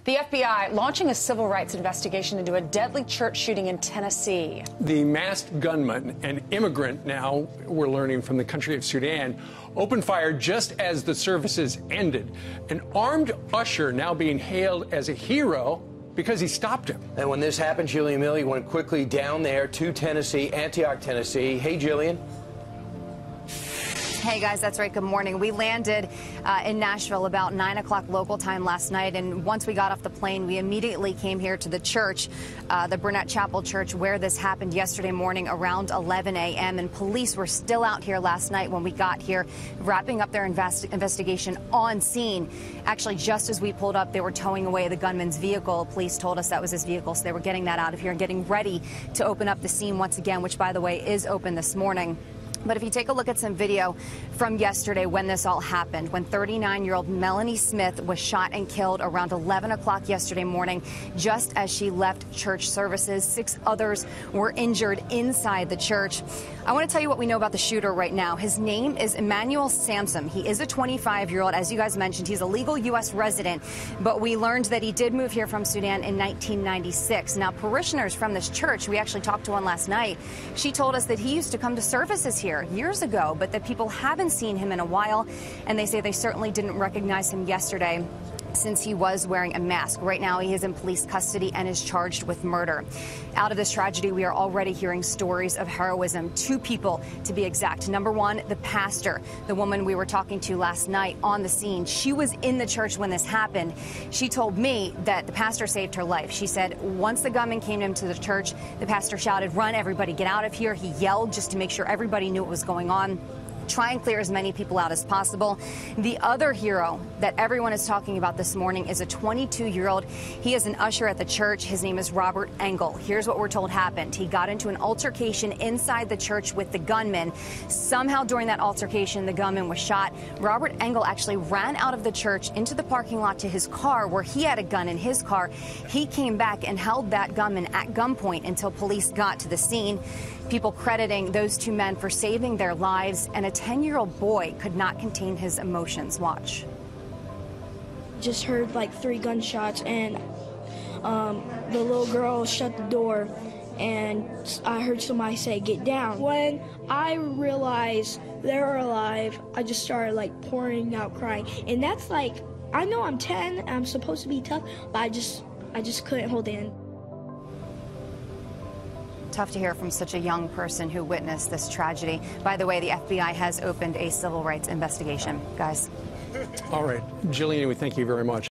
The FBI launching a civil rights investigation into a deadly church shooting in Tennessee. The masked gunman, an immigrant now, we're learning from the country of Sudan, opened fire just as the services ended. An armed usher now being hailed as a hero because he stopped him. And when this happened, Jillian Milley went quickly down there to Tennessee, Antioch, Tennessee. Hey, Jillian. Hey guys, that's right. Good morning. We landed in Nashville about 9 o'clock local time last night, and once we got off the plane, we immediately came here to the church, the Burnett Chapel Church, where this happened yesterday morning around 11 a.m. And police were still out here last night when we got here, wrapping up their investigation on scene. Actually, just as we pulled up, they were towing away the gunman's vehicle. Police told us that was his vehicle, so they were getting that out of here and getting ready to open up the scene once again, which, by the way, is open this morning. But if you take a look at some video from yesterday when this all happened, when 39-year-old Melanie Smith was shot and killed around 11 o'clock yesterday morning, just as she left church services. 6 others were injured inside the church. I want to tell you what we know about the shooter right now. His name is Emmanuel Samsom. He is a 25-year-old. As you guys mentioned, he's a legal U.S. resident, but we learned that he did move here from Sudan in 1996. Now, parishioners from this church, we actually talked to one last night. She told us that he used to come to services here years ago, but that people haven't seen him in a while, and they say they certainly didn't recognize him yesterday since he was wearing a mask. Right now, he is in police custody and is charged with murder. Out of this tragedy, we are already hearing stories of heroism. 2 people, to be exact. Number one, the pastor, the woman we were talking to last night on the scene. She was in the church when this happened. She told me that the pastor saved her life. She said once the gunman came into the church, the pastor shouted, "Run, everybody, get out of here." He yelled just to make sure everybody knew what was going on. Try and clear as many people out as possible. The other hero that everyone is talking about this morning is a 22-year-old. He is an usher at the church. His name is Robert Engel. Here's what we're told happened. He got into an altercation inside the church with the gunman. Somehow during that altercation, the gunman was shot. Robert Engel actually ran out of the church into the parking lot to his car where he had a gun in his car. He came back and held that gunman at gunpoint until police got to the scene. People crediting those 2 men for saving their lives, and a 10-year-old boy could not contain his emotions. Watch. Just heard like 3 gunshots, and the little girl shut the door, and I heard somebody say, "Get down." When I realized they were alive, I just started like pouring out crying. And that's like, I know I'm 10 and I'm supposed to be tough, but I just couldn't hold it in. Tough to hear from such a young person who witnessed this tragedy. By the way, the FBI has opened a civil rights investigation. Guys. All right. Jillian, we thank you very much.